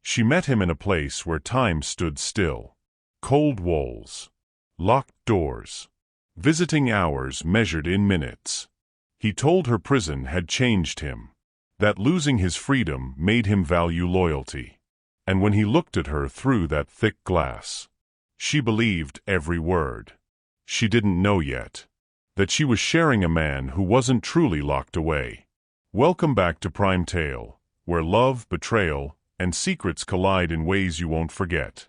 She met him in a place where time stood still. Cold walls. Locked doors. Visiting hours measured in minutes. He told her prison had changed him. That losing his freedom made him value loyalty. And when he looked at her through that thick glass, she believed every word. She didn't know yet that she was sharing a man who wasn't truly locked away. Welcome back to Prime Tale, where love, betrayal, and secrets collide in ways you won't forget.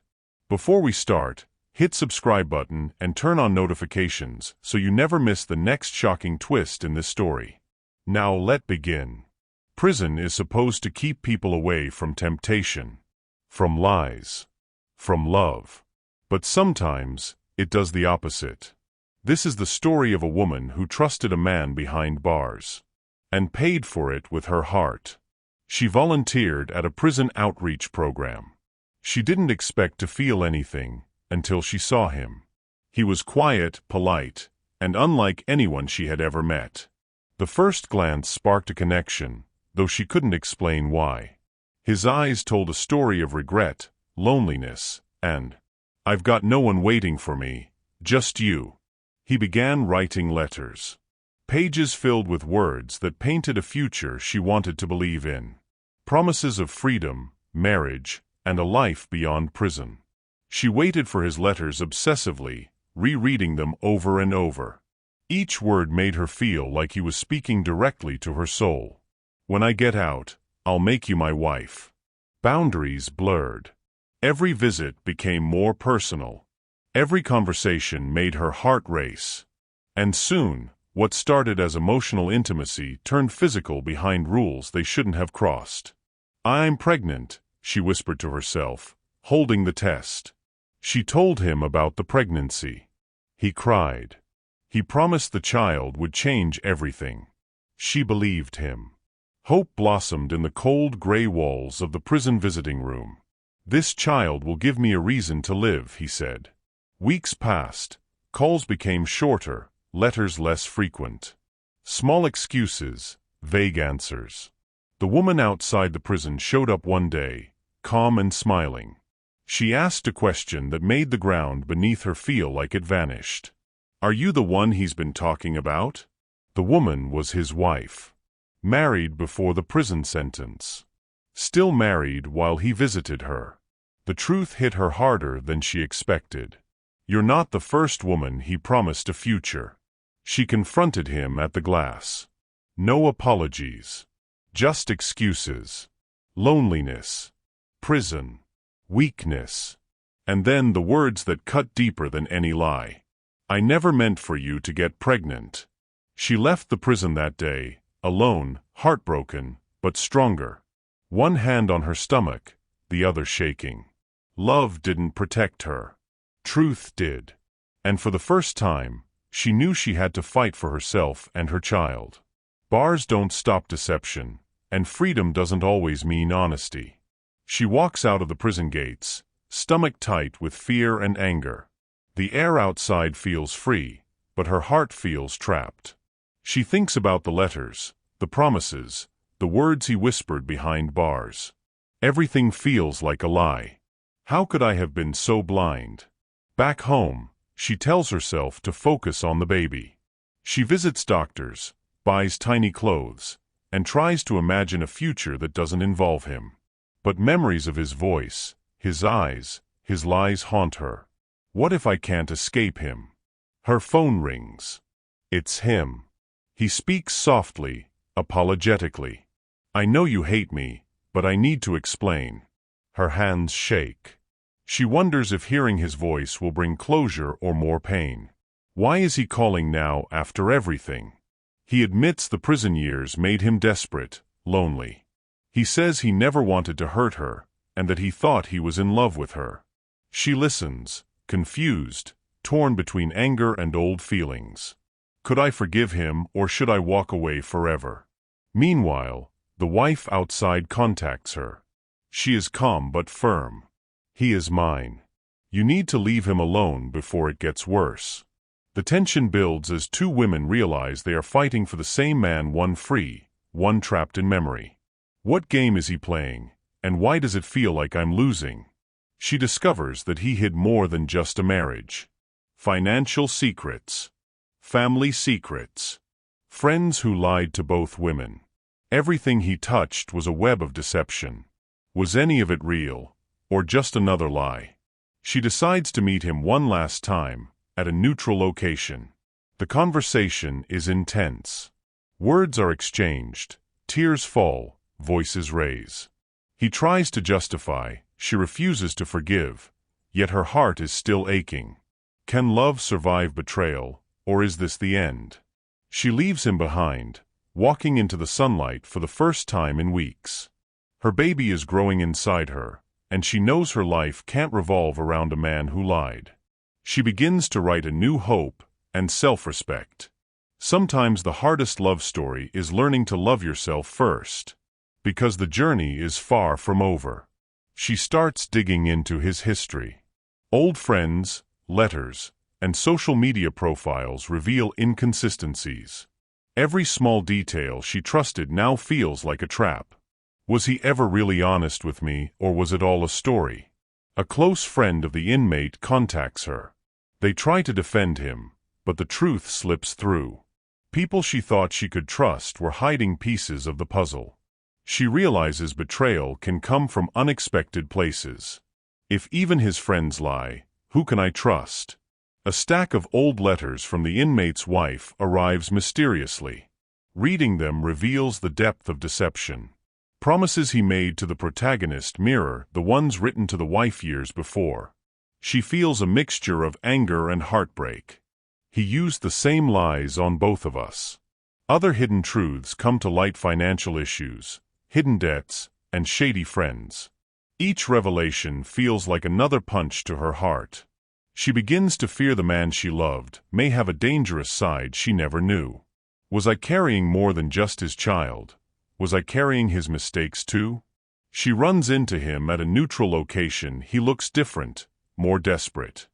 Before we start, hit subscribe button and turn on notifications so you never miss the next shocking twist in this story. Now let's begin. Prison is supposed to keep people away from temptation, from lies, from love. But sometimes it does the opposite. This is the story of a woman who trusted a man behind bars and paid for it with her heart. She volunteered at a prison outreach program. She didn't expect to feel anything until she saw him. He was quiet, polite, and unlike anyone she had ever met. The first glance sparked a connection, though she couldn't explain why. His eyes told a story of regret, loneliness, and, "I've got no one waiting for me, just you." He began writing letters. Pages filled with words that painted a future she wanted to believe in. Promises of freedom, marriage, and a life beyond prison. She waited for his letters obsessively, rereading them over and over. Each word made her feel like he was speaking directly to her soul. "When I get out, I'll make you my wife." Boundaries blurred. Every visit became more personal. Every conversation made her heart race. And soon, what started as emotional intimacy turned physical behind rules they shouldn't have crossed. "I'm pregnant," she whispered to herself, holding the test. She told him about the pregnancy. He cried. He promised the child would change everything. She believed him. Hope blossomed in the cold gray walls of the prison visiting room. "This child will give me a reason to live," he said. Weeks passed. Calls became shorter, letters less frequent. Small excuses, vague answers. The woman outside the prison showed up one day, calm and smiling. She asked a question that made the ground beneath her feel like it vanished. "Are you the one he's been talking about?" The woman was his wife. Married before the prison sentence. Still married while he visited her. The truth hit her harder than she expected. "You're not the first woman he promised a future." She confronted him at the glass. No apologies. Just excuses. Loneliness. Prison. Weakness. And then the words that cut deeper than any lie. "I never meant for you to get pregnant." She left the prison that day, alone, heartbroken, but stronger. One hand on her stomach, the other shaking. Love didn't protect her. Truth did. And for the first time, she knew she had to fight for herself and her child. Bars don't stop deception, and freedom doesn't always mean honesty. She walks out of the prison gates, stomach tight with fear and anger. The air outside feels free, but her heart feels trapped. She thinks about the letters, the promises, the words he whispered behind bars. Everything feels like a lie. How could I have been so blind? Back home, she tells herself to focus on the baby. She visits doctors, buys tiny clothes, and tries to imagine a future that doesn't involve him. But memories of his voice, his eyes, his lies haunt her. What if I can't escape him? Her phone rings. It's him. He speaks softly, apologetically. "I know you hate me, but I need to explain." Her hands shake. She wonders if hearing his voice will bring closure or more pain. Why is he calling now after everything? He admits the prison years made him desperate, lonely. He says he never wanted to hurt her, and that he thought he was in love with her. She listens, confused, torn between anger and old feelings. Could I forgive him, or should I walk away forever? Meanwhile, the wife outside contacts her. She is calm but firm. "He is mine. You need to leave him alone before it gets worse." The tension builds as two women realize they are fighting for the same man, one free, one trapped in memory. What game is he playing, And why does it feel like I'm losing? She discovers that he hid more than just a marriage. Financial secrets. Family secrets. Friends who lied to both women. Everything he touched was a web of deception. Was any of it real, or just another lie? She decides to meet him one last time, at a neutral location. The conversation is intense. Words are exchanged, tears fall, voices raise. He tries to justify, she refuses to forgive, yet her heart is still aching. Can love survive betrayal, or is this the end? She leaves him behind, walking into the sunlight for the first time in weeks. Her baby is growing inside her, and she knows her life can't revolve around a man who lied. She begins to write a new hope and self-respect. Sometimes the hardest love story is learning to love yourself first, because the journey is far from over. She starts digging into his history. Old friends, letters, and social media profiles reveal inconsistencies. Every small detail she trusted now feels like a trap. Was he ever really honest with me, or was it all a story? A close friend of the inmate contacts her. They try to defend him, but the truth slips through. People she thought she could trust were hiding pieces of the puzzle. She realizes betrayal can come from unexpected places. If even his friends lie, who can I trust? A stack of old letters from the inmate's wife arrives mysteriously. Reading them reveals the depth of deception. Promises he made to the protagonist mirror the ones written to the wife years before. She feels a mixture of anger and heartbreak. He used the same lies on both of us. Other hidden truths come to light: financial issues, hidden debts, and shady friends. Each revelation feels like another punch to her heart. She begins to fear the man she loved may have a dangerous side she never knew. Was I carrying more than just his child? Was I carrying his mistakes too? She runs into him at a neutral location. He looks different, more desperate.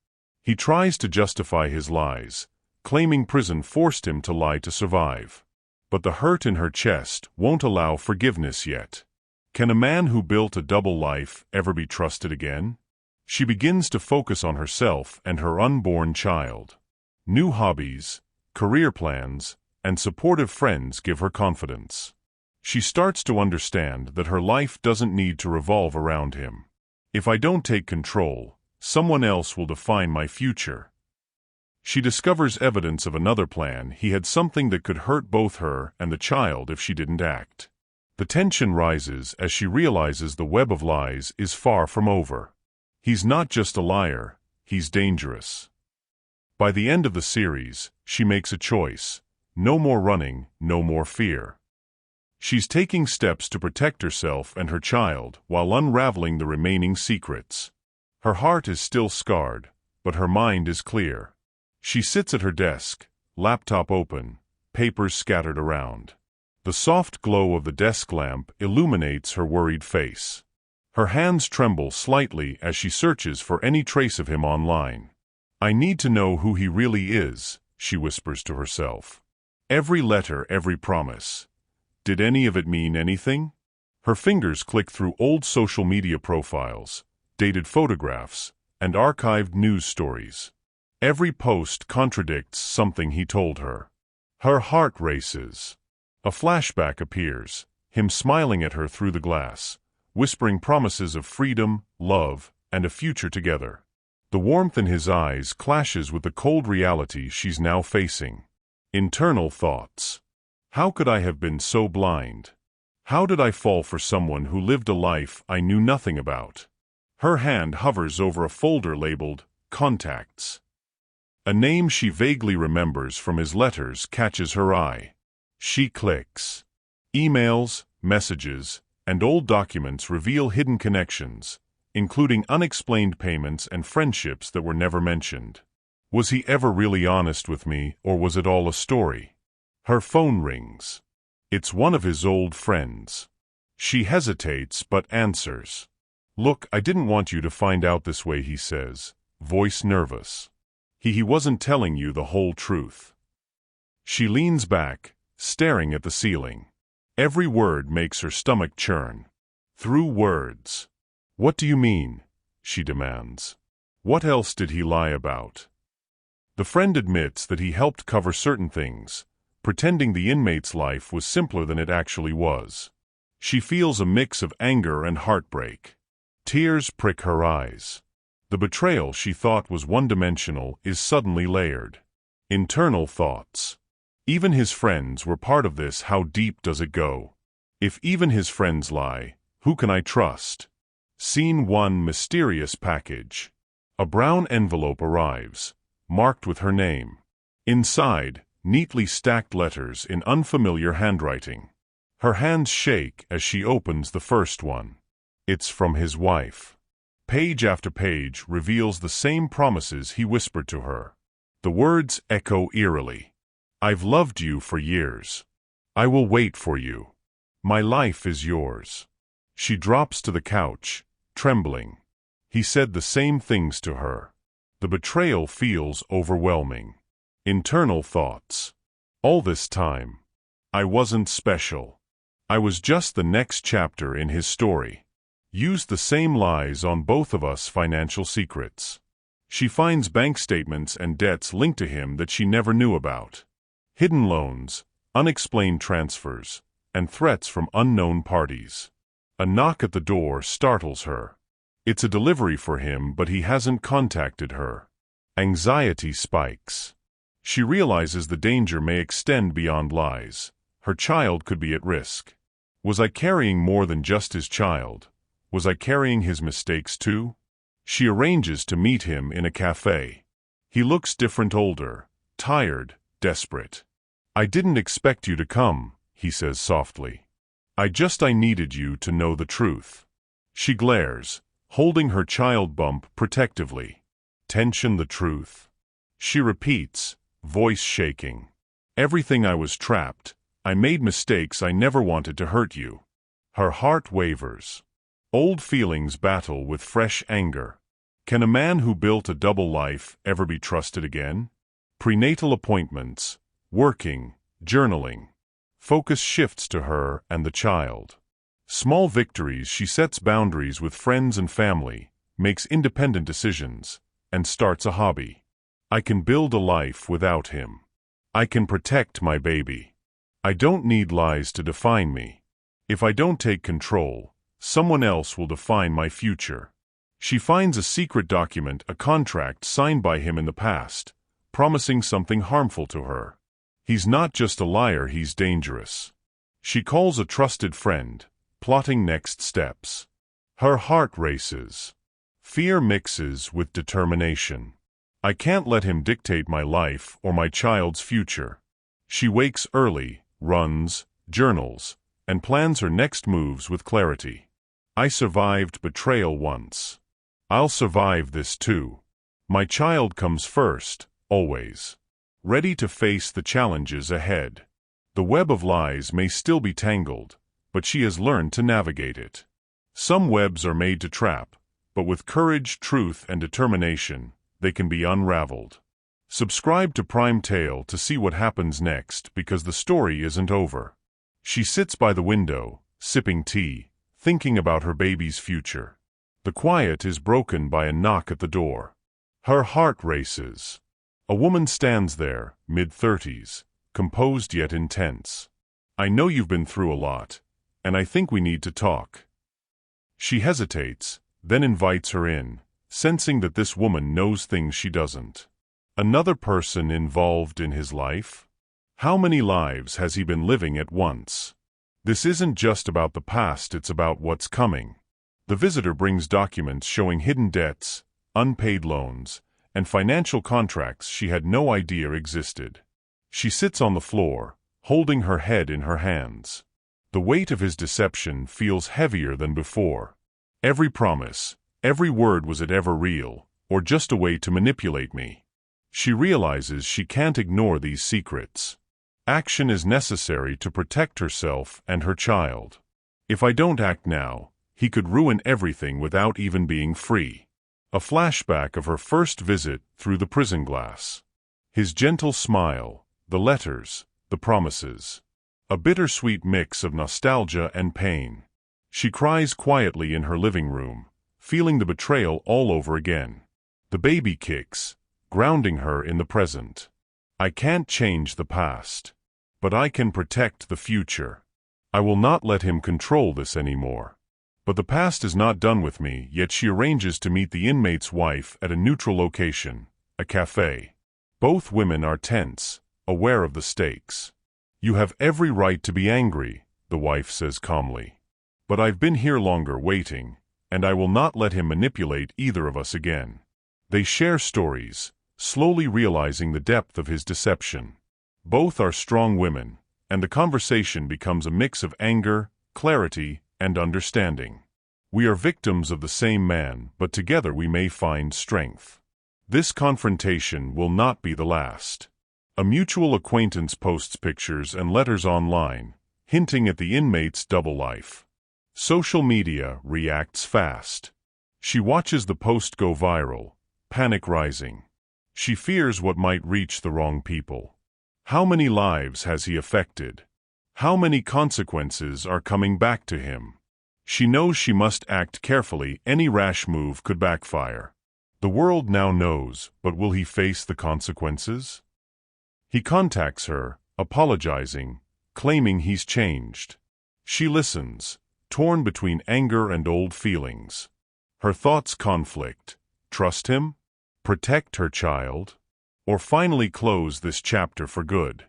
He tries to justify his lies, claiming prison forced him to lie to survive. But the hurt in her chest won't allow forgiveness yet. Can a man who built a double life ever be trusted again? She begins to focus on herself and her unborn child. New hobbies, career plans, and supportive friends give her confidence. She starts to understand that her life doesn't need to revolve around him. If I don't take control, someone else will define my future. She discovers evidence of another plan. He had something that could hurt both her and the child if she didn't act. The tension rises as she realizes the web of lies is far from over. He's not just a liar, he's dangerous. By the end of the series, she makes a choice. No more running, no more fear. She's taking steps to protect herself and her child while unraveling the remaining secrets. Her heart is still scarred, but her mind is clear. She sits at her desk, laptop open, papers scattered around. The soft glow of the desk lamp illuminates her worried face. Her hands tremble slightly as she searches for any trace of him online. I need to know who he really is, she whispers to herself. Every letter, every promise. Did any of it mean anything? Her fingers click through old social media profiles, dated photographs, and archived news stories. Every post contradicts something he told her. Her heart races. A flashback appears, him smiling at her through the glass, whispering promises of freedom, love, and a future together. The warmth in his eyes clashes with the cold reality she's now facing. Internal thoughts. How could I have been so blind? How did I fall for someone who lived a life I knew nothing about? Her hand hovers over a folder labeled Contacts. A name she vaguely remembers from his letters catches her eye. She clicks. Emails, messages, and old documents reveal hidden connections, including unexplained payments and friendships that were never mentioned. Was he ever really honest with me, or was it all a story? Her phone rings. It's one of his old friends. She hesitates but answers. Look, I didn't want you to find out this way, he says, voice nervous. He wasn't telling you the whole truth. She leans back, staring at the ceiling. Every word makes her stomach churn. Through words. What do you mean? She demands. What else did he lie about? The friend admits that he helped cover certain things, pretending the inmate's life was simpler than it actually was. She feels a mix of anger and heartbreak. Tears prick her eyes. The betrayal she thought was one-dimensional is suddenly layered. Internal thoughts. Even his friends were part of this. How deep does it go? If even his friends lie, who can I trust? Scene 1. Mysterious package. A brown envelope arrives, marked with her name. Inside, neatly stacked letters in unfamiliar handwriting. Her hands shake as she opens the first one. It's from his wife. Page after page reveals the same promises he whispered to her. The words echo eerily. I've loved you for years. I will wait for you. My life is yours. She drops to the couch, trembling. He said the same things to her. The betrayal feels overwhelming. Internal thoughts. All this time, I wasn't special. I was just the next chapter in his story. Used the same lies on both of us. Financial secrets. She finds bank statements and debts linked to him that she never knew about. Hidden loans, unexplained transfers, and threats from unknown parties. A knock at the door startles her. It's a delivery for him, but he hasn't contacted her. Anxiety spikes. She realizes the danger may extend beyond lies. Her child could be at risk. Was I carrying more than just his child? Was I carrying his mistakes too? She arranges to meet him in a cafe. He looks different, older, tired, desperate. I didn't expect you to come, he says softly. I needed you to know the truth. She glares, holding her child bump protectively. Tension. The truth. She repeats, voice shaking. Everything. I was trapped. I made mistakes. I never wanted to hurt you. Her heart wavers. Old feelings battle with fresh anger. Can a man who built a double life ever be trusted again? Prenatal appointments, working, journaling. Focus shifts to her and the child. Small victories. She sets boundaries with friends and family, makes independent decisions, and starts a hobby. I can build a life without him. I can protect my baby. I don't need lies to define me. If I don't take control, someone else will define my future. She finds a secret document, a contract signed by him in the past, promising something harmful to her. He's not just a liar, he's dangerous. She calls a trusted friend, plotting next steps. Her heart races. Fear mixes with determination. I can't let him dictate my life or my child's future. She wakes early, runs, journals, and plans her next moves with clarity. I survived betrayal once. I'll survive this too. My child comes first, always. Ready to face the challenges ahead. The web of lies may still be tangled, but she has learned to navigate it. Some webs are made to trap, but with courage, truth, and determination, they can be unraveled. Subscribe to Prime Tale to see what happens next, because the story isn't over. She sits by the window, sipping tea, thinking about her baby's future. The quiet is broken by a knock at the door. Her heart races. A woman stands there, mid-30s, composed yet intense. I know you've been through a lot, and I think we need to talk. She hesitates, then invites her in, sensing that this woman knows things she doesn't. Another person involved in his life? How many lives has he been living at once? This isn't just about the past, it's about what's coming. The visitor brings documents showing hidden debts, unpaid loans, and financial contracts she had no idea existed. She sits on the floor, holding her head in her hands. The weight of his deception feels heavier than before. Every promise, every word, was it ever real, or just a way to manipulate me? She realizes she can't ignore these secrets. Action is necessary to protect herself and her child. If I don't act now, he could ruin everything without even being free. A flashback of her first visit through the prison glass. His gentle smile, the letters, the promises. A bittersweet mix of nostalgia and pain. She cries quietly in her living room, feeling the betrayal all over again. The baby kicks, grounding her in the present. I can't change the past, but I can protect the future. I will not let him control this anymore. But the past is not done with me, yet she arranges to meet the inmate's wife at a neutral location, a cafe. Both women are tense, aware of the stakes. You have every right to be angry, the wife says calmly. But I've been here longer waiting, and I will not let him manipulate either of us again. They share stories, slowly realizing the depth of his deception. Both are strong women, and the conversation becomes a mix of anger, clarity, and understanding. We are victims of the same man, but together we may find strength. This confrontation will not be the last. A mutual acquaintance posts pictures and letters online, hinting at the inmate's double life. Social media reacts fast. She watches the post go viral, panic rising. She fears what might reach the wrong people. How many lives has he affected? How many consequences are coming back to him? She knows she must act carefully. Any rash move could backfire. The world now knows, but will he face the consequences? He contacts her, apologizing, claiming he's changed. She listens, torn between anger and old feelings. Her thoughts conflict. Trust him? Protect her child? Or finally close this chapter for good?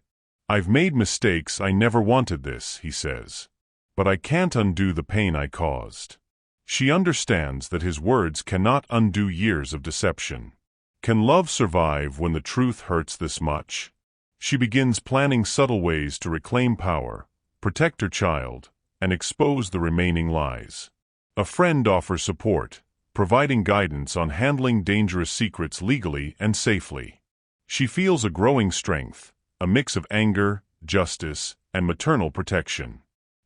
I've made mistakes. I never wanted this, he says. But I can't undo the pain I caused. She understands that his words cannot undo years of deception. Can love survive when the truth hurts this much? She begins planning subtle ways to reclaim power, protect her child, and expose the remaining lies. A friend offers support, providing guidance on handling dangerous secrets legally and safely. She feels a growing strength, a mix of anger, justice, and maternal protection.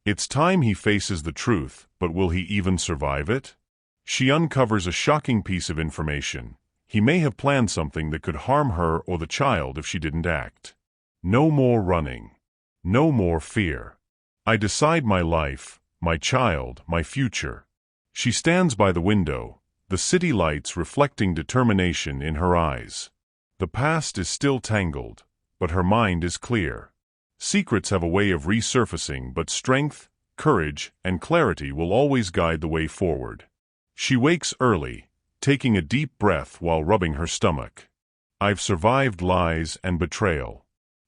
It's time he faces the truth, but will he even survive it? She uncovers a shocking piece of information. He may have planned something that could harm her or the child if she didn't act. No more running. No more fear. I decide my life, my child, my future. She stands by the window, the city lights reflecting determination in her eyes. The past is still tangled, but her mind is clear. Secrets have a way of resurfacing, but strength, courage, and clarity will always guide the way forward. She wakes early, taking a deep breath while rubbing her stomach. I've survived lies and betrayal.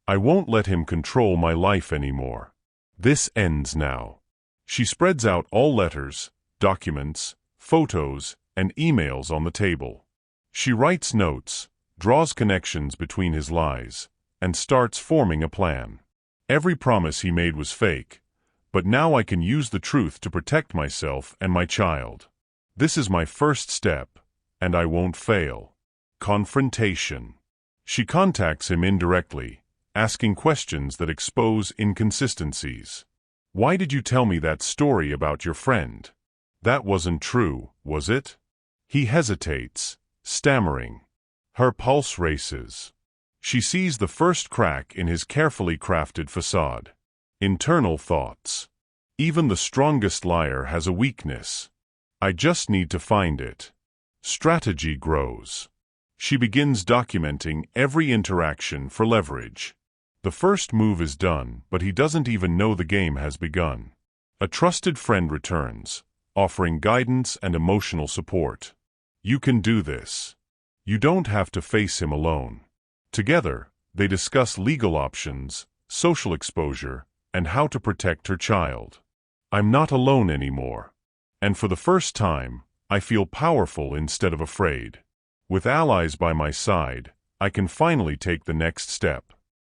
I won't let him control my life anymore. This ends now. She spreads out all letters, documents, photos, and emails on the table. She writes notes, draws connections between his lies, and starts forming a plan. Every promise he made was fake, but now I can use the truth to protect myself and my child. This is my first step, and I won't fail. Confrontation. She contacts him indirectly, asking questions that expose inconsistencies. Why did you tell me that story about your friend? That wasn't true, was it? He hesitates, stammering. Her pulse races. She sees the first crack in his carefully crafted facade. Internal thoughts. Even the strongest liar has a weakness. I just need to find it. Strategy grows. She begins documenting every interaction for leverage. The first move is done, but he doesn't even know the game has begun. A trusted friend returns, offering guidance and emotional support. You can do this. You don't have to face him alone. Together, they discuss legal options, social exposure, and how to protect her child. I'm not alone anymore. And for the first time, I feel powerful instead of afraid. With allies by my side, I can finally take the next step.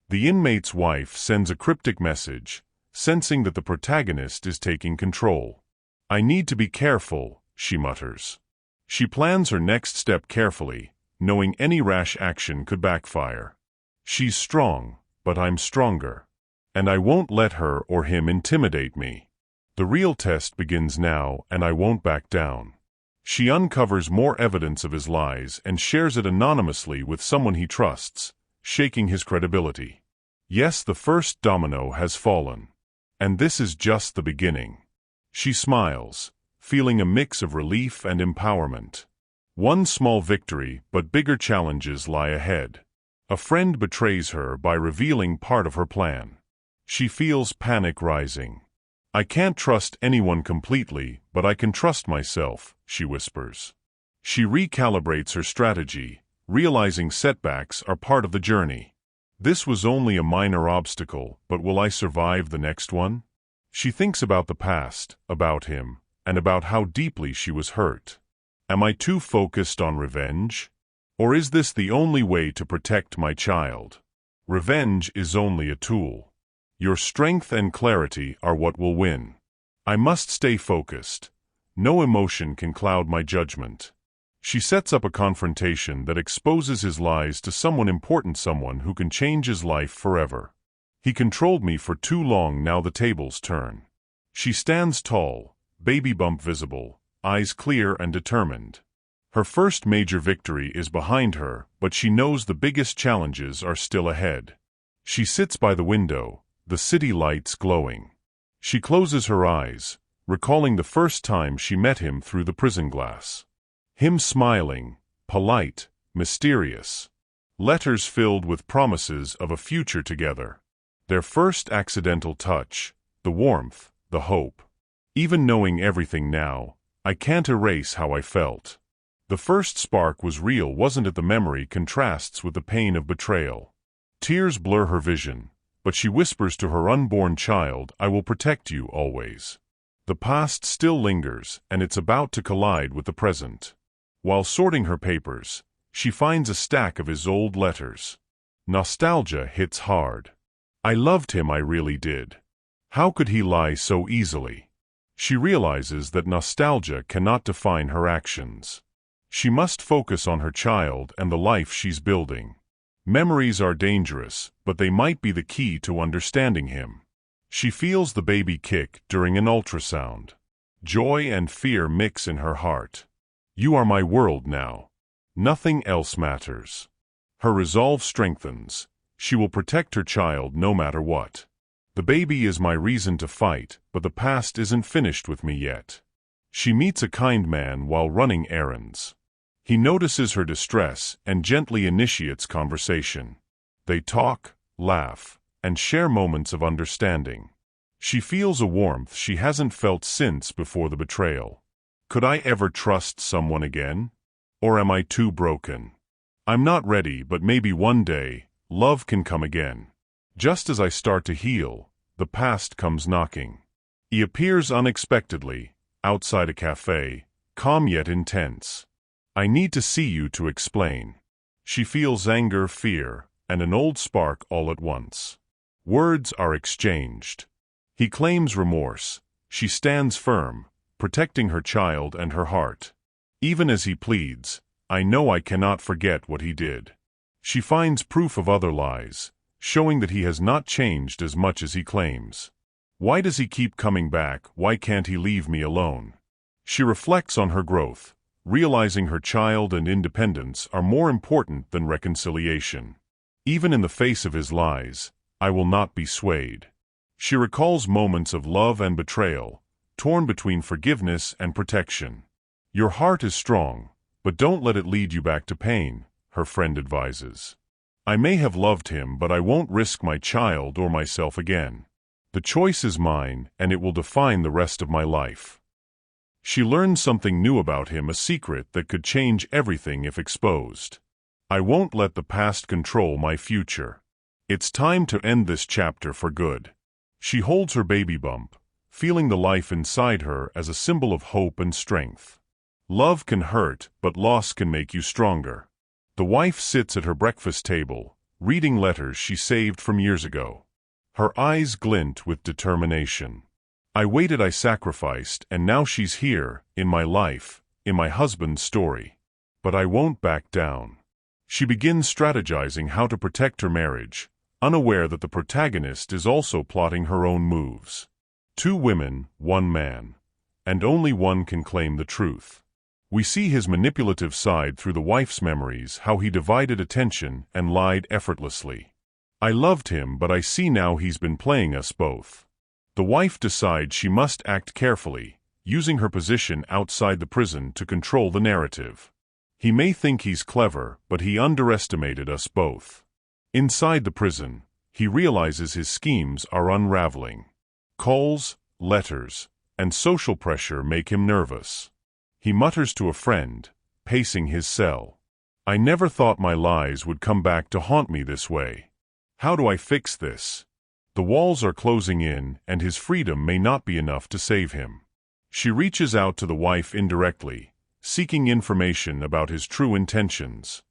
The inmate's wife sends a cryptic message, sensing that the protagonist is taking control. I need to be careful, she mutters. She plans her next step carefully, knowing any rash action could backfire. She's strong, but I'm stronger. And I won't let her or him intimidate me. The real test begins now, and I won't back down. She uncovers more evidence of his lies and shares it anonymously with someone he trusts, shaking his credibility. Yes, the first domino has fallen. And this is just the beginning. She smiles, feeling a mix of relief and empowerment. One small victory, but bigger challenges lie ahead. A friend betrays her by revealing part of her plan. She feels panic rising. "I can't trust anyone completely, but I can trust myself," she whispers. She recalibrates her strategy, realizing setbacks are part of the journey. This was only a minor obstacle, but will I survive the next one? She thinks about the past, about him, and about how deeply she was hurt. Am I too focused on revenge? Or is this the only way to protect my child? Revenge is only a tool. Your strength and clarity are what will win. I must stay focused. No emotion can cloud my judgment. She sets up a confrontation that exposes his lies to someone important, someone who can change his life forever. He controlled me for too long, now the tables turn. She stands tall, baby bump visible, eyes clear and determined. Her first major victory is behind her, but she knows the biggest challenges are still ahead. She sits by the window, the city lights glowing. She closes her eyes, recalling the first time she met him through the prison glass. Him smiling, polite, mysterious. Letters filled with promises of a future together. Their first accidental touch, the warmth, the hope. Even knowing everything now, I can't erase how I felt. The first spark was real, wasn't it? The memory contrasts with the pain of betrayal. Tears blur her vision, but she whispers to her unborn child, "I will protect you always." The past still lingers, and it's about to collide with the present. While sorting her papers, she finds a stack of his old letters. Nostalgia hits hard. I loved him, I really did. How could he lie so easily? She realizes that nostalgia cannot define her actions. She must focus on her child and the life she's building. Memories are dangerous, but they might be the key to understanding him. She feels the baby kick during an ultrasound. Joy and fear mix in her heart. You are my world now. Nothing else matters. Her resolve strengthens. She will protect her child no matter what. The baby is my reason to fight, but the past isn't finished with me yet. She meets a kind man while running errands. He notices her distress and gently initiates conversation. They talk, laugh, and share moments of understanding. She feels a warmth she hasn't felt since before the betrayal. Could I ever trust someone again? Or am I too broken? I'm not ready, but maybe one day, love can come again. Just as I start to heal, the past comes knocking. He appears unexpectedly, outside a cafe, calm yet intense. I need to see you to explain. She feels anger, fear, and an old spark all at once. Words are exchanged. He claims remorse. She stands firm, protecting her child and her heart. Even as he pleads, I know I cannot forget what he did. She finds proof of other lies, showing that he has not changed as much as he claims. Why does he keep coming back? Why can't he leave me alone? She reflects on her growth, realizing her child and independence are more important than reconciliation. Even in the face of his lies, I will not be swayed. She recalls moments of love and betrayal, torn between forgiveness and protection. Your heart is strong, but don't let it lead you back to pain, her friend advises. I may have loved him, but I won't risk my child or myself again. The choice is mine, and it will define the rest of my life. She learns something new about him, a secret that could change everything if exposed. I won't let the past control my future. It's time to end this chapter for good. She holds her baby bump, feeling the life inside her as a symbol of hope and strength. Love can hurt, but loss can make you stronger. The wife sits at her breakfast table, reading letters she saved from years ago. Her eyes glint with determination. I waited, I sacrificed, and now she's here, in my life, in my husband's story. But I won't back down. She begins strategizing how to protect her marriage, unaware that the protagonist is also plotting her own moves. 2 women, 1 man. And only one can claim the truth. We see his manipulative side through the wife's memories, how he divided attention and lied effortlessly. I loved him, but I see now he's been playing us both. The wife decides she must act carefully, using her position outside the prison to control the narrative. He may think he's clever, but he underestimated us both. Inside the prison, he realizes his schemes are unraveling. Calls, letters, and social pressure make him nervous. He mutters to a friend, pacing his cell. "I never thought my lies would come back to haunt me this way. How do I fix this?" The walls are closing in, and his freedom may not be enough to save him. She reaches out to the wife indirectly, seeking information about his true intentions.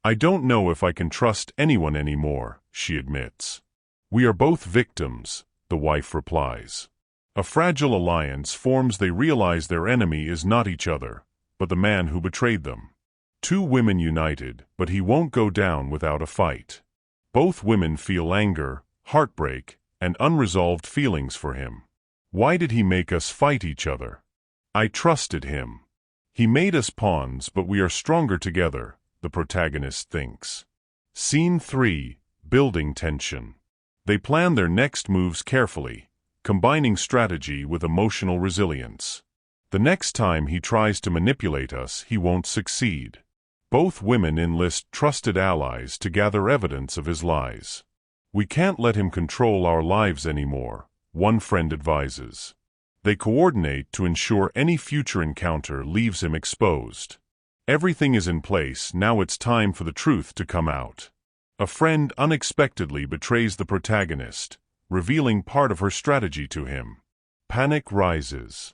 "I don't know if I can trust anyone anymore," she admits. "We are both victims," the wife replies. A fragile alliance forms. They realize their enemy is not each other, but the man who betrayed them. Two women united, but he won't go down without a fight. Both women feel anger, heartbreak, and unresolved feelings for him. Why did he make us fight each other? I trusted him. He made us pawns, but we are stronger together, the protagonist thinks. Scene 3. Building tension. They plan their next moves carefully, combining strategy with emotional resilience. The next time he tries to manipulate us, he won't succeed. Both women enlist trusted allies to gather evidence of his lies. "We can't let him control our lives anymore," one friend advises. They coordinate to ensure any future encounter leaves him exposed. Everything is in place, now it's time for the truth to come out. A friend unexpectedly betrays the protagonist, revealing part of her strategy to him. Panic rises.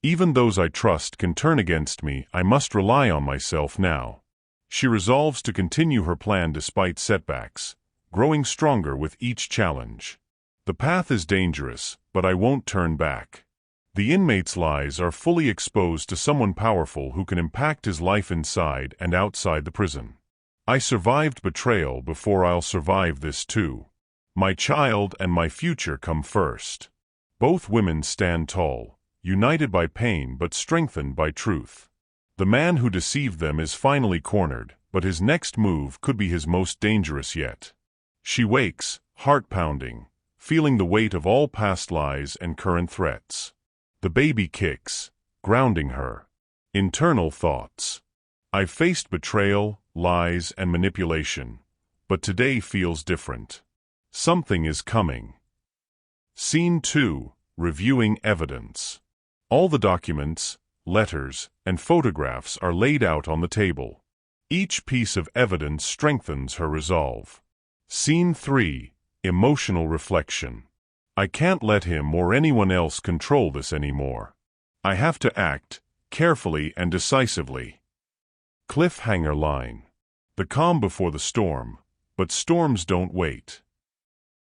"Even those I trust can turn against me. I must rely on myself now." She resolves to continue her plan despite setbacks, growing stronger with each challenge. "The path is dangerous, but I won't turn back." The inmate's lies are fully exposed to someone powerful who can impact his life inside and outside the prison. "I survived betrayal before I'll survive this too. My child and my future come first." Both women stand tall, united by pain but strengthened by truth. The man who deceived them is finally cornered, but his next move could be his most dangerous yet. She wakes, heart pounding, feeling the weight of all past lies and current threats. The baby kicks, grounding her. Internal thoughts. "I've faced betrayal, lies, and manipulation, but today feels different. Something is coming." Scene 2. Reviewing evidence. All the documents, letters, and photographs are laid out on the table. Each piece of evidence strengthens her resolve. Scene 3. Emotional reflection. "I can't let him or anyone else control this anymore. I have to act, carefully and decisively." Cliffhanger line. The calm before the storm, but storms don't wait.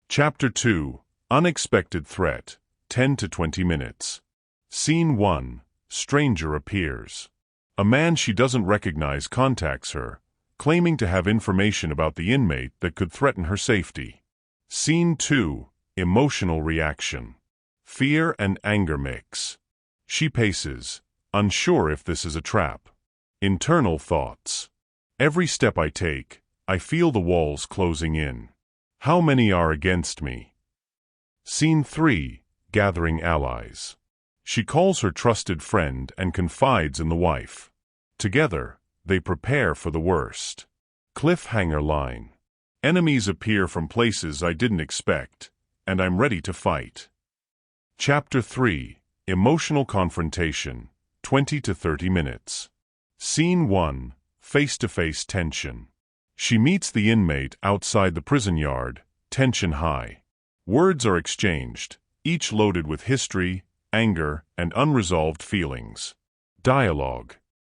Chapter 2. Unexpected threat, 10 to 20 minutes. Scene 1. Stranger appears. A man she doesn't recognize contacts her, claiming to have information about the inmate that could threaten her safety. Scene 2. Emotional reaction. Fear and anger mix. She paces, unsure if this is a trap. Internal thoughts. "Every step I take, I feel the walls closing in. How many are against me?" Scene 3. Gathering allies. She calls her trusted friend and confides in the wife. Together, they prepare for the worst. Cliffhanger line. "Enemies appear from places I didn't expect, and I'm ready to fight." Chapter 3. Emotional confrontation, 20 to 30 minutes. Scene 1. Face-to-face tension. She meets the inmate outside the prison yard, tension high. Words are exchanged, each loaded with history, anger, and unresolved feelings. Dialogue.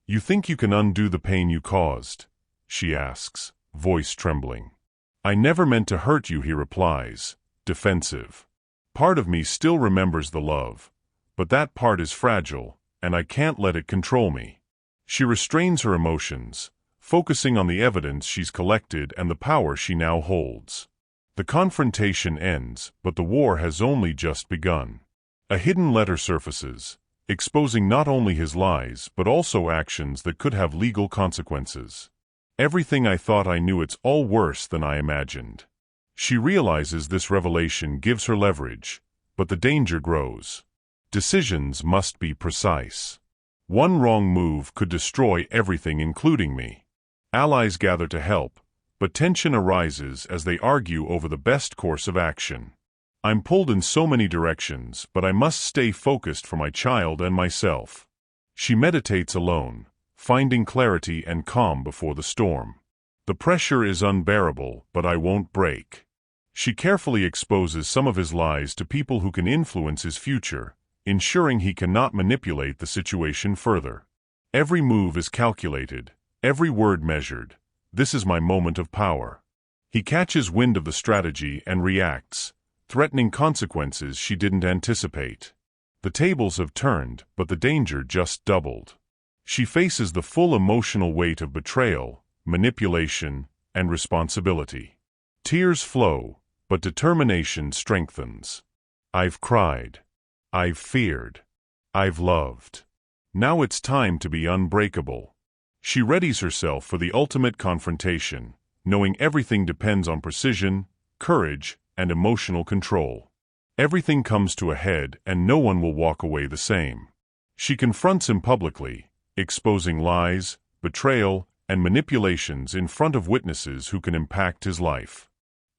"You think you can undo the pain you caused?" she asks, voice trembling. "I never meant to hurt you," he replies, defensive. "Part of me still remembers the love, but that part is fragile, and I can't let it control me." She restrains her emotions, focusing on the evidence she's collected and the power she now holds. The confrontation ends, but the war has only just begun. A hidden letter surfaces, exposing not only his lies but also actions that could have legal consequences. "Everything I thought I knew, it's all worse than I imagined." She realizes this revelation gives her leverage, but the danger grows. Decisions must be precise. One wrong move could destroy everything, including me. Allies gather to help, but tension arises as they argue over the best course of action. I'm pulled in so many directions, but I must stay focused for my child and myself. She meditates alone, finding clarity and calm before the storm. The pressure is unbearable, but I won't break. She carefully exposes some of his lies to people who can influence his future, ensuring he cannot manipulate the situation further. Every move is calculated, every word measured. This is my moment of power. He catches wind of the strategy and reacts, threatening consequences she didn't anticipate. The tables have turned, but the danger just doubled. She faces the full emotional weight of betrayal, manipulation, and responsibility. Tears flow, but determination strengthens. I've cried. I've feared. I've loved. Now it's time to be unbreakable. She readies herself for the ultimate confrontation, knowing everything depends on precision, courage, and emotional control. Everything comes to a head and no one will walk away the same. She confronts him publicly, exposing lies, betrayal, and manipulations in front of witnesses who can impact his life.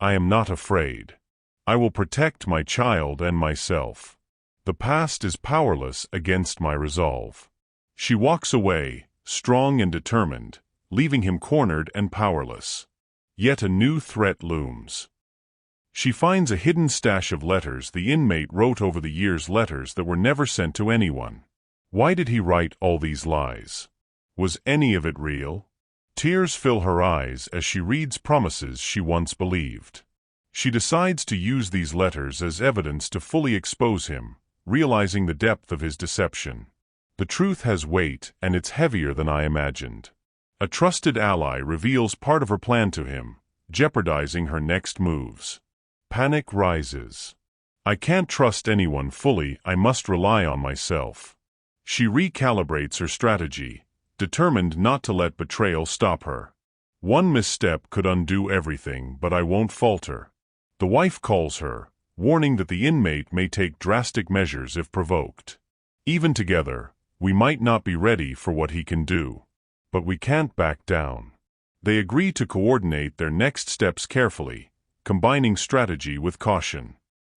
I am not afraid. I will protect my child and myself. The past is powerless against my resolve. She walks away, strong and determined, leaving him cornered and powerless. Yet a new threat looms. She finds a hidden stash of letters the inmate wrote over the years, letters that were never sent to anyone. Why did he write all these lies? Was any of it real? Tears fill her eyes as she reads promises she once believed. She decides to use these letters as evidence to fully expose him, realizing the depth of his deception. The truth has weight, and it's heavier than I imagined. A trusted ally reveals part of her plan to him, jeopardizing her next moves. Panic rises. I can't trust anyone fully, I must rely on myself. She recalibrates her strategy, determined not to let betrayal stop her. One misstep could undo everything, but I won't falter. The wife calls her, warning that the inmate may take drastic measures if provoked. Even together, we might not be ready for what he can do. But we can't back down. They agree to coordinate their next steps carefully, combining strategy with caution.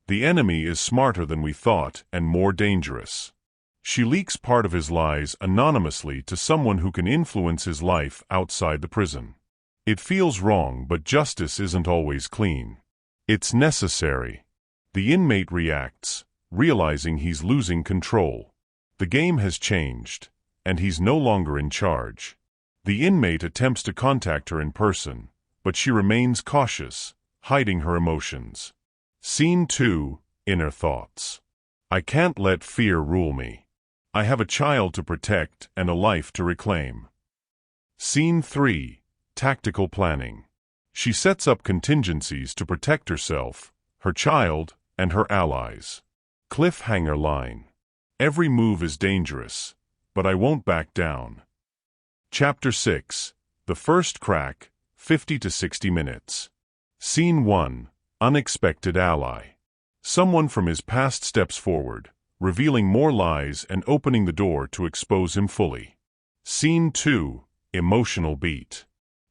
The enemy is smarter than we thought and more dangerous. She leaks part of his lies anonymously to someone who can influence his life outside the prison. It feels wrong, but justice isn't always clean. It's necessary. The inmate reacts, realizing he's losing control. The game has changed, and he's no longer in charge. The inmate attempts to contact her in person, but she remains cautious, hiding her emotions. Scene 2, Inner Thoughts. I can't let fear rule me. I have a child to protect and a life to reclaim. Scene 3, Tactical Planning. She sets up contingencies to protect herself, her child, and her allies. Cliffhanger line. Every move is dangerous, but I won't back down. Chapter 6, The First Crack, 50 to 60 minutes. Scene 1, Unexpected Ally. Someone from his past steps forward, revealing more lies and opening the door to expose him fully. Scene 2, Emotional Beat.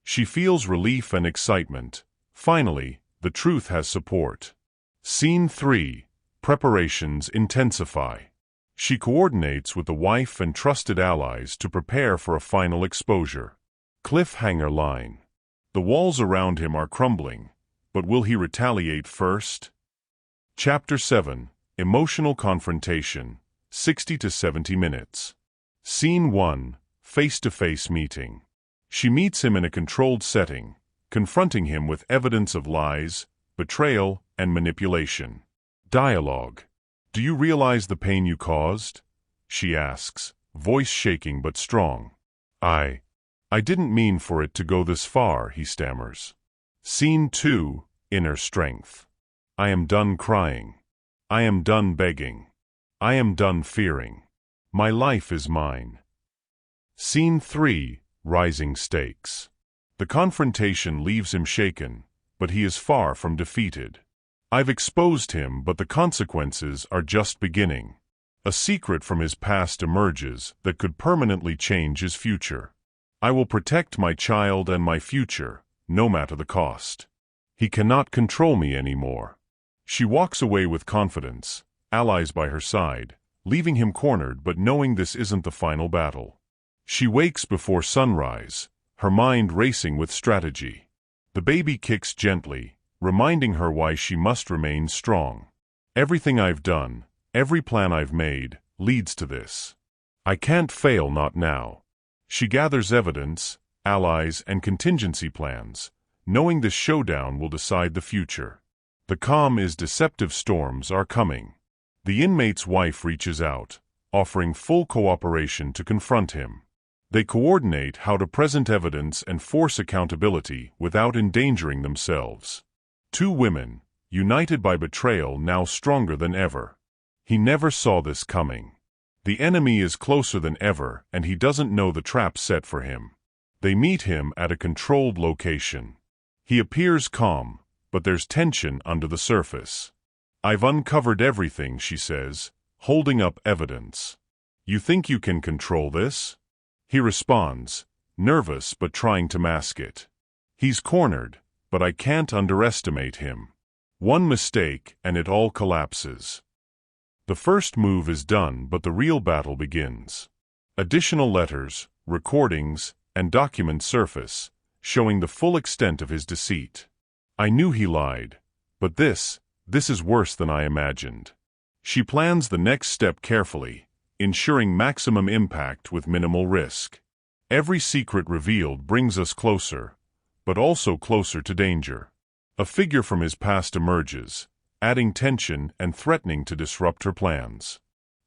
She feels relief and excitement. Finally, the truth has support. Scene 3, Preparations intensify. She coordinates with the wife and trusted allies to prepare for a final exposure. Cliffhanger line. The walls around him are crumbling, but will he retaliate first? Chapter 7, Emotional Confrontation, 60 to 70 minutes. Scene 1, Face-to-face meeting. She meets him in a controlled setting, confronting him with evidence of lies, betrayal, and manipulation. Dialogue. Do you realize the pain you caused? She asks, voice shaking but strong. I didn't mean for it to go this far, he stammers. Scene 2, Inner Strength. I am done crying. I am done begging. I am done fearing. My life is mine. Scene 3, Rising Stakes. The confrontation leaves him shaken, but he is far from defeated. I've exposed him, but the consequences are just beginning. A secret from his past emerges that could permanently change his future. I will protect my child and my future, no matter the cost. He cannot control me anymore. She walks away with confidence, allies by her side, leaving him cornered but knowing this isn't the final battle. She wakes before sunrise, her mind racing with strategy. The baby kicks gently, reminding her why she must remain strong. Everything I've done, every plan I've made, leads to this. I can't fail, not now. She gathers evidence, allies, and contingency plans, knowing this showdown will decide the future. The calm is deceptive storms are coming. The inmate's wife reaches out, offering full cooperation to confront him. They coordinate how to present evidence and force accountability without endangering themselves. Two women, united by betrayal, now stronger than ever. He never saw this coming. The enemy is closer than ever, and he doesn't know the trap set for him. They meet him at a controlled location. He appears calm, but there's tension under the surface. I've uncovered everything, she says, holding up evidence. You think you can control this? He responds, nervous but trying to mask it. He's cornered, but I can't underestimate him. One mistake and it all collapses. The first move is done, but the real battle begins. Additional letters, recordings, and documents surface, showing the full extent of his deceit. I knew he lied, but this is worse than I imagined. She plans the next step carefully, ensuring maximum impact with minimal risk. Every secret revealed brings us closer, but also closer to danger. A figure from his past emerges, adding tension and threatening to disrupt her plans.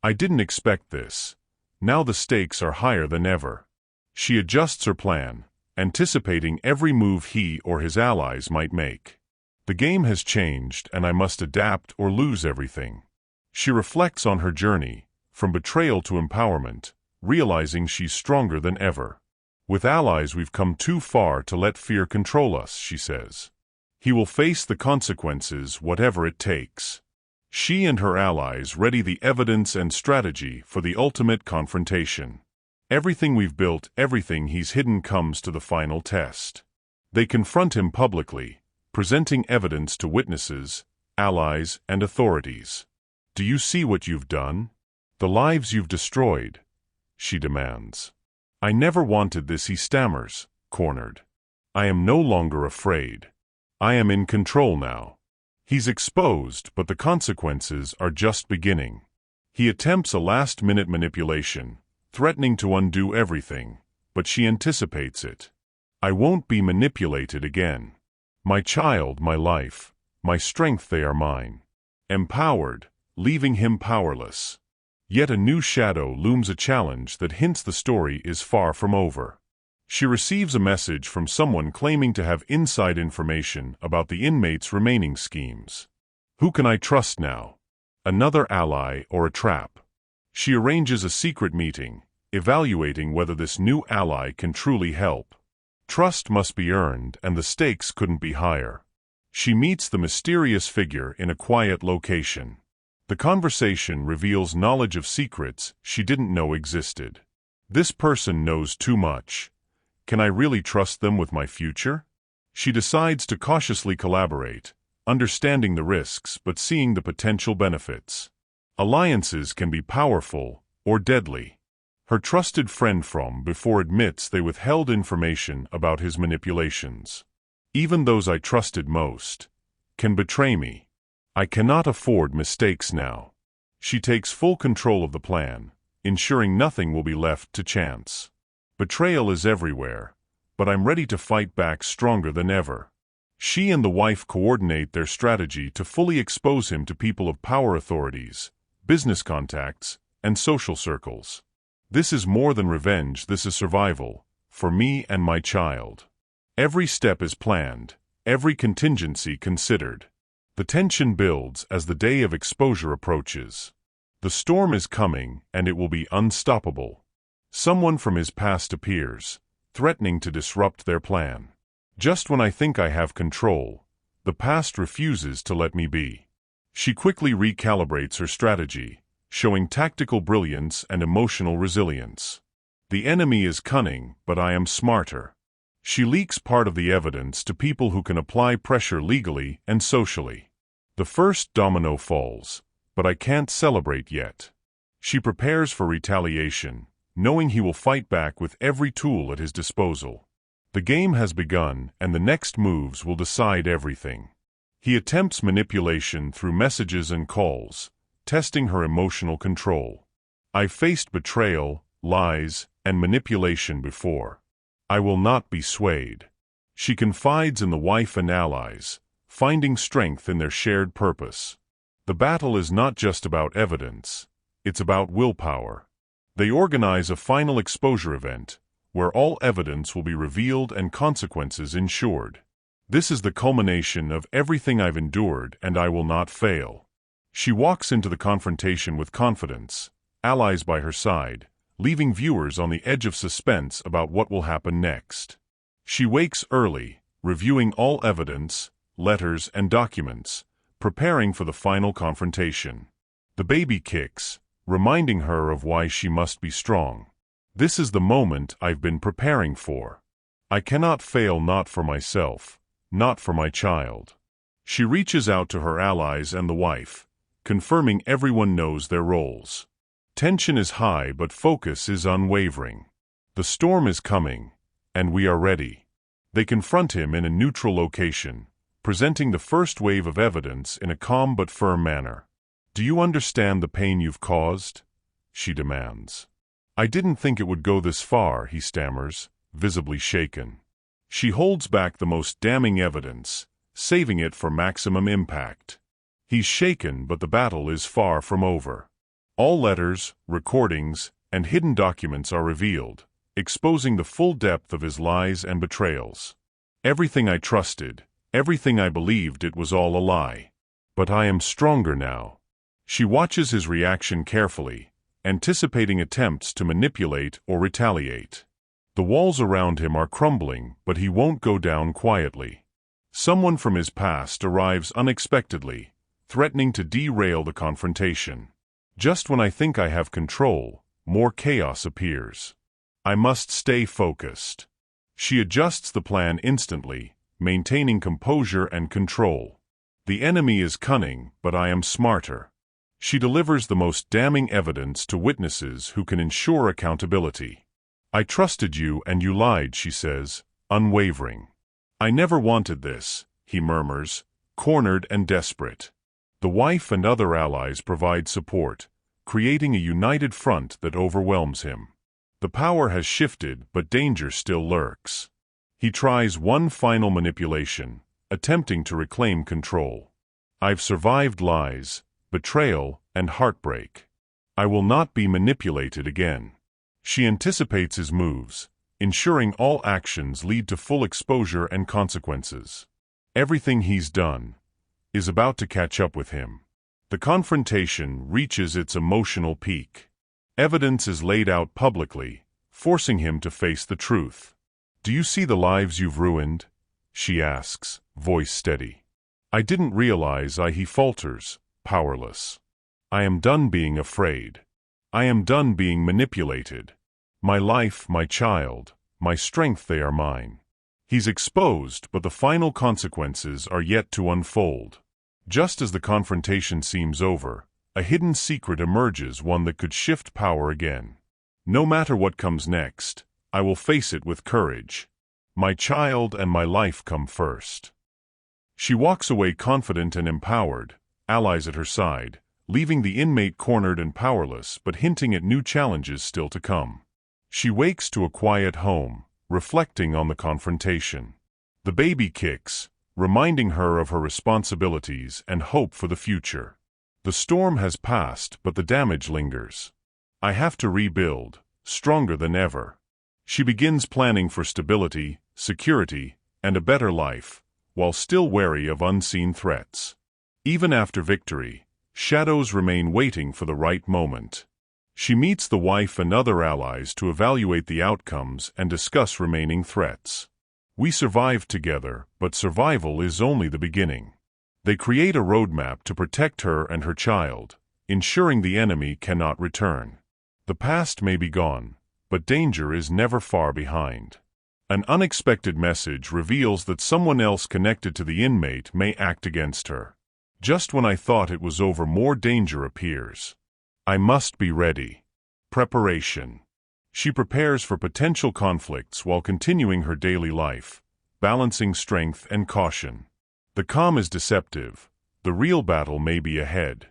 I didn't expect this. Now the stakes are higher than ever. She adjusts her plan, anticipating every move he or his allies might make. The game has changed, and I must adapt or lose everything. She reflects on her journey, from betrayal to empowerment, realizing she's stronger than ever. With allies, we've come too far to let fear control us, she says. He will face the consequences, whatever it takes. She and her allies ready the evidence and strategy for the ultimate confrontation. Everything we've built, everything he's hidden comes to the final test. They confront him publicly, presenting evidence to witnesses, allies, and authorities. Do you see what you've done? The lives you've destroyed, she demands. I never wanted this, he stammers, cornered. I am no longer afraid. I am in control now. He's exposed, but the consequences are just beginning. He attempts a last-minute manipulation, threatening to undo everything, but she anticipates it. I won't be manipulated again. My child, my life, my strength, they are mine. Empowered, leaving him powerless. Yet a new shadow looms, a challenge that hints the story is far from over. She receives a message from someone claiming to have inside information about the inmate's remaining schemes. Who can I trust now? Another ally or a trap? She arranges a secret meeting, evaluating whether this new ally can truly help. Trust must be earned, and the stakes couldn't be higher. She meets the mysterious figure in a quiet location. The conversation reveals knowledge of secrets she didn't know existed. This person knows too much. Can I really trust them with my future? She decides to cautiously collaborate, understanding the risks but seeing the potential benefits. Alliances can be powerful or deadly. Her trusted friend from before admits they withheld information about his manipulations. Even those I trusted most can betray me. I cannot afford mistakes now. She takes full control of the plan, ensuring nothing will be left to chance. Betrayal is everywhere, but I'm ready to fight back stronger than ever. She and the wife coordinate their strategy to fully expose him to people of power, authorities, business contacts, and social circles. This is more than revenge, this is survival, for me and my child. Every step is planned, every contingency considered. The tension builds as the day of exposure approaches. The storm is coming, and it will be unstoppable. Someone from his past appears, threatening to disrupt their plan. Just when I think I have control, The past refuses to let me be. She quickly recalibrates her strategy, showing tactical brilliance and emotional resilience. The enemy is cunning, but I am smarter. She leaks part of the evidence to people who can apply pressure legally and socially. The first domino falls, but I can't celebrate yet. She prepares for retaliation, knowing he will fight back with every tool at his disposal. The game has begun, and the next moves will decide everything. He attempts manipulation through messages and calls, testing her emotional control. I've faced betrayal, lies, and manipulation before. I will not be swayed. She confides in the wife and allies, finding strength in their shared purpose. The battle is not just about evidence, it's about willpower. They organize a final exposure event, where all evidence will be revealed and consequences ensured. This is the culmination of everything I've endured, and I will not fail. She walks into the confrontation with confidence, allies by her side, leaving viewers on the edge of suspense about what will happen next. She wakes early, reviewing all evidence, letters, and documents, preparing for the final confrontation. The baby kicks, reminding her of why she must be strong. This is the moment I've been preparing for. I cannot fail, not for myself, not for my child. She reaches out to her allies and the wife, confirming everyone knows their roles. Tension is high, but focus is unwavering. The storm is coming, and we are ready. They confront him in a neutral location, presenting the first wave of evidence in a calm but firm manner. "Do you understand the pain you've caused?" she demands. "I didn't think it would go this far," he stammers, visibly shaken. She holds back the most damning evidence, saving it for maximum impact. He's shaken, but the battle is far from over. All letters, recordings, and hidden documents are revealed, exposing the full depth of his lies and betrayals. Everything I trusted, everything I believed, it was all a lie. But I am stronger now. She watches his reaction carefully, anticipating attempts to manipulate or retaliate. The walls around him are crumbling, but he won't go down quietly. Someone from his past arrives unexpectedly, threatening to derail the confrontation. Just when I think I have control, more chaos appears. I must stay focused. She adjusts the plan instantly, maintaining composure and control. The enemy is cunning, but I am smarter. She delivers the most damning evidence to witnesses who can ensure accountability. "I trusted you and you lied," she says, unwavering. "I never wanted this," he murmurs, cornered and desperate. The wife and other allies provide support, creating a united front that overwhelms him. The power has shifted, but danger still lurks. He tries one final manipulation, attempting to reclaim control. "I've survived lies, betrayal, and heartbreak. I will not be manipulated again." She anticipates his moves, ensuring all actions lead to full exposure and consequences. Everything he's done is about to catch up with him. The confrontation reaches its emotional peak. Evidence is laid out publicly, forcing him to face the truth. "Do you see the lives you've ruined?" she asks, voice steady. "I didn't realize he falters, powerless. I am done being afraid. I am done being manipulated. My life, my child, my strength, they are mine." He's exposed, but the final consequences are yet to unfold. Just as the confrontation seems over, a hidden secret emerges, one that could shift power again. "No matter what comes next, I will face it with courage. My child and my life come first." She walks away confident and empowered, allies at her side, leaving the inmate cornered and powerless, but hinting at new challenges still to come. She wakes to a quiet home, reflecting on the confrontation. The baby kicks, reminding her of her responsibilities and hope for the future. The storm has passed, but the damage lingers. "I have to rebuild, stronger than ever." She begins planning for stability, security, and a better life, while still wary of unseen threats. Even after victory, shadows remain, waiting for the right moment. She meets the wife and other allies to evaluate the outcomes and discuss remaining threats. We survived together, but survival is only the beginning. They create a roadmap to protect her and her child, ensuring the enemy cannot return. The past may be gone, but danger is never far behind. An unexpected message reveals that someone else connected to the inmate may act against her. Just when I thought it was over, more danger appears. I must be ready. Preparation. She prepares for potential conflicts while continuing her daily life, balancing strength and caution. The calm is deceptive. The real battle may be ahead.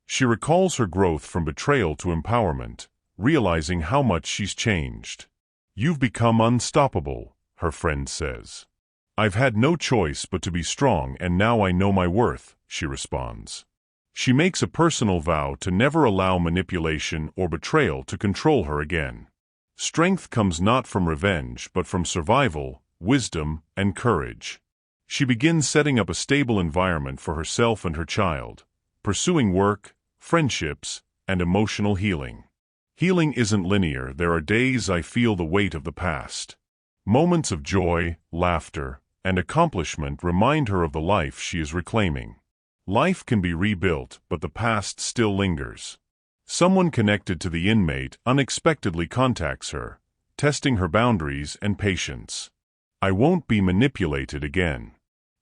She recalls her growth from betrayal to empowerment, realizing how much she's changed. You've become unstoppable, her friend says. I've had no choice but to be strong, and now I know my worth, she responds. She makes a personal vow to never allow manipulation or betrayal to control her again. Strength comes not from revenge but from survival, wisdom, and courage. She begins setting up a stable environment for herself and her child, pursuing work, friendships, and emotional healing. Healing isn't linear. There are days I feel the weight of the past. Moments of joy, laughter, and accomplishment remind her of the life she is reclaiming. Life can be rebuilt, but the past still lingers. Someone connected to the inmate unexpectedly contacts her, testing her boundaries and patience. I won't be manipulated again.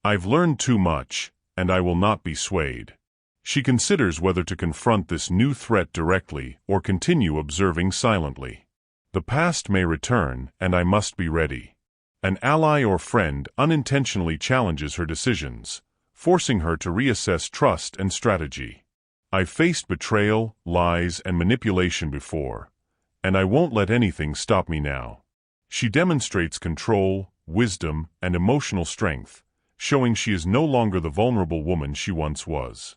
I've learned too much, and I will not be swayed. She considers whether to confront this new threat directly or continue observing silently. The past may return, and I must be ready. An ally or friend unintentionally challenges her decisions, forcing her to reassess trust and strategy. I've faced betrayal, lies, and manipulation before, and I won't let anything stop me now. She demonstrates control, wisdom, and emotional strength, showing she is no longer the vulnerable woman she once was.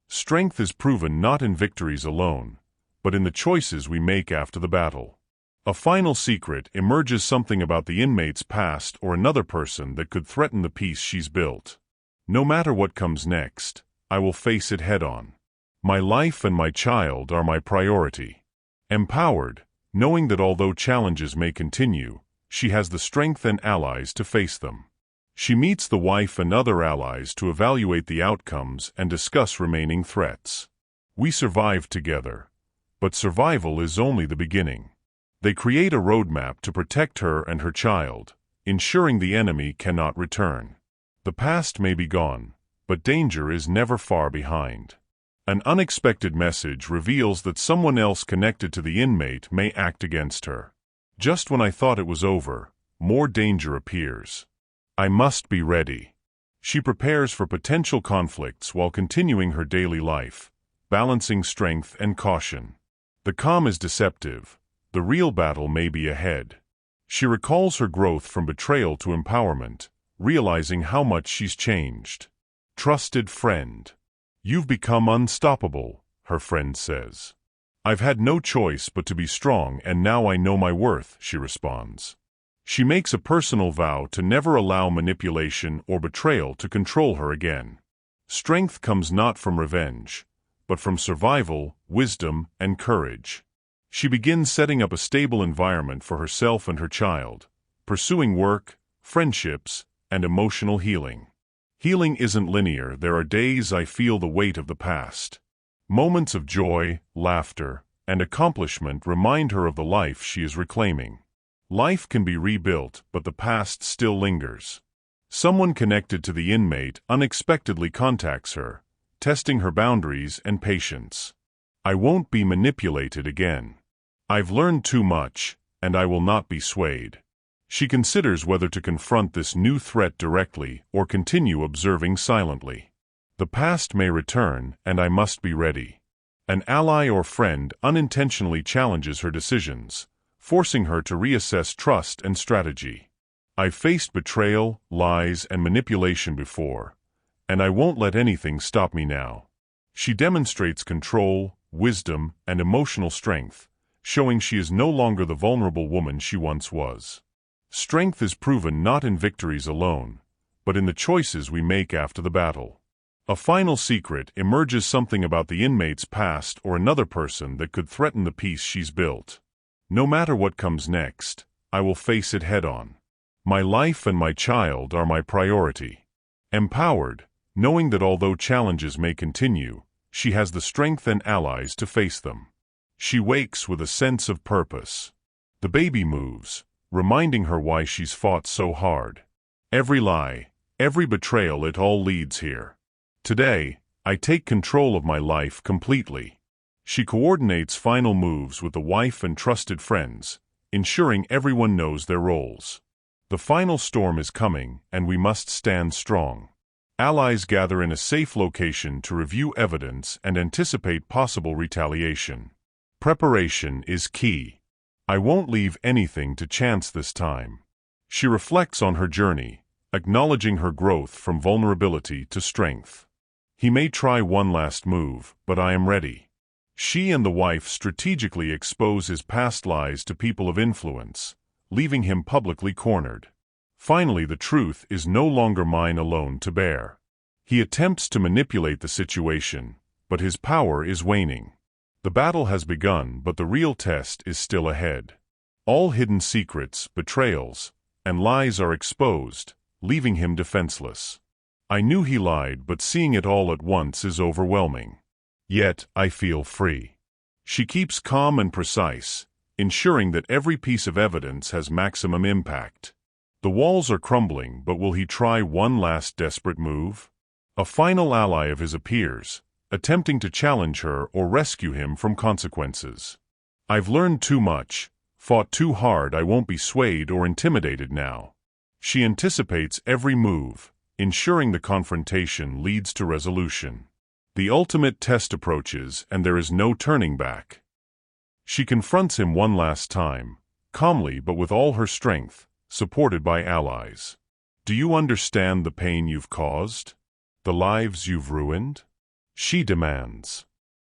Strength is proven not in victories alone, but in the choices we make after the battle. A final secret emerges, something about the inmate's past or another person that could threaten the peace she's built. No matter what comes next, I will face it head-on. My life and my child are my priority. Empowered, knowing that although challenges may continue, she has the strength and allies to face them. She meets the wife and other allies to evaluate the outcomes and discuss remaining threats. We survived together, but survival is only the beginning. They create a roadmap to protect her and her child, ensuring the enemy cannot return. The past may be gone, but danger is never far behind. An unexpected message reveals that someone else connected to the inmate may act against her. Just when I thought it was over, more danger appears. I must be ready. She prepares for potential conflicts while continuing her daily life, balancing strength and caution. The calm is deceptive. The real battle may be ahead. She recalls her growth from betrayal to empowerment, realizing how much she's changed. Trusted friend. You've become unstoppable, her friend says. I've had no choice but to be strong, and now I know my worth, she responds. She makes a personal vow to never allow manipulation or betrayal to control her again. Strength comes not from revenge, but from survival, wisdom, and courage. She begins setting up a stable environment for herself and her child, pursuing work, friendships, and emotional healing. Healing isn't linear. There are days I feel the weight of the past. Moments of joy, laughter, and accomplishment remind her of the life she is reclaiming. Life can be rebuilt, but the past still lingers. Someone connected to the inmate unexpectedly contacts her, testing her boundaries and patience. I won't be manipulated again. I've learned too much, and I will not be swayed. She considers whether to confront this new threat directly or continue observing silently. The past may return, and I must be ready. An ally or friend unintentionally challenges her decisions, forcing her to reassess trust and strategy. I've faced betrayal, lies, and manipulation before, and I won't let anything stop me now. She demonstrates control, wisdom, and emotional strength, showing she is no longer the vulnerable woman she once was. Strength is proven not in victories alone, but in the choices we make after the battle. A final secret emerges, something about the inmate's past or another person that could threaten the peace she's built. No matter what comes next, I will face it head-on. My life and my child are my priority. Empowered, knowing that although challenges may continue, she has the strength and allies to face them. She wakes with a sense of purpose. The baby moves, reminding her why she's fought so hard. Every lie, every betrayal, it all leads here. Today, I take control of my life completely. She coordinates final moves with the wife and trusted friends, ensuring everyone knows their roles. The final storm is coming, and we must stand strong. Allies gather in a safe location to review evidence and anticipate possible retaliation. Preparation is key. I won't leave anything to chance this time. She reflects on her journey, acknowledging her growth from vulnerability to strength. He may try one last move, but I am ready. She and the wife strategically expose his past lies to people of influence, leaving him publicly cornered. Finally, the truth is no longer mine alone to bear. He attempts to manipulate the situation, but his power is waning. The battle has begun, but the real test is still ahead. All hidden secrets, betrayals, and lies are exposed, leaving him defenseless. I knew he lied, but seeing it all at once is overwhelming. Yet, I feel free. She keeps calm and precise, ensuring that every piece of evidence has maximum impact. The walls are crumbling, but will he try one last desperate move? A final ally of his appears, attempting to challenge her or rescue him from consequences. I've learned too much, fought too hard. I won't be swayed or intimidated now. She anticipates every move, ensuring the confrontation leads to resolution. The ultimate test approaches, and there is no turning back. She confronts him one last time, calmly but with all her strength, supported by allies. Do you understand the pain you've caused? The lives you've ruined? She demands.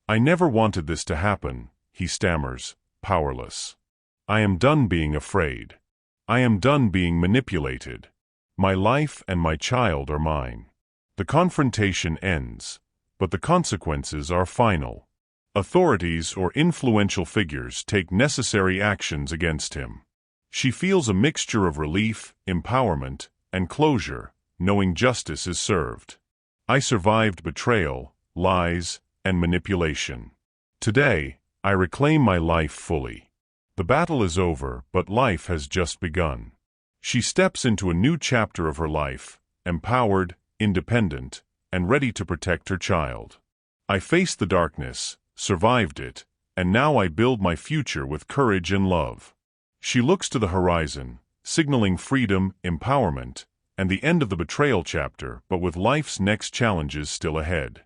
I never wanted this to happen, he stammers, powerless. I am done being afraid. I am done being manipulated. My life and my child are mine. The confrontation ends, but the consequences are final. Authorities or influential figures take necessary actions against him. She feels a mixture of relief, empowerment, and closure, knowing justice is served. I survived betrayal, lies, and manipulation. Today, I reclaim my life fully. The battle is over, but life has just begun. She steps into a new chapter of her life, empowered, independent, and ready to protect her child. I faced the darkness, survived it, and now I build my future with courage and love. She looks to the horizon, signaling freedom, empowerment, and the end of the betrayal chapter, but with life's next challenges still ahead.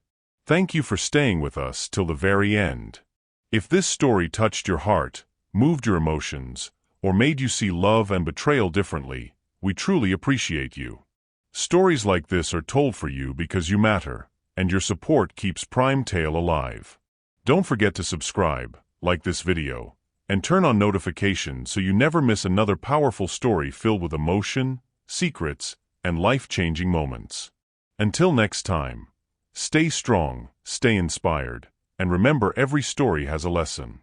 Thank you for staying with us till the very end. If this story touched your heart, moved your emotions, or made you see love and betrayal differently, we truly appreciate you. Stories like this are told for you because you matter, and your support keeps Prime Tale alive. Don't forget to subscribe, like this video, and turn on notifications so you never miss another powerful story filled with emotion, secrets, and life-changing moments. Until next time, stay strong, stay inspired, and remember, every story has a lesson.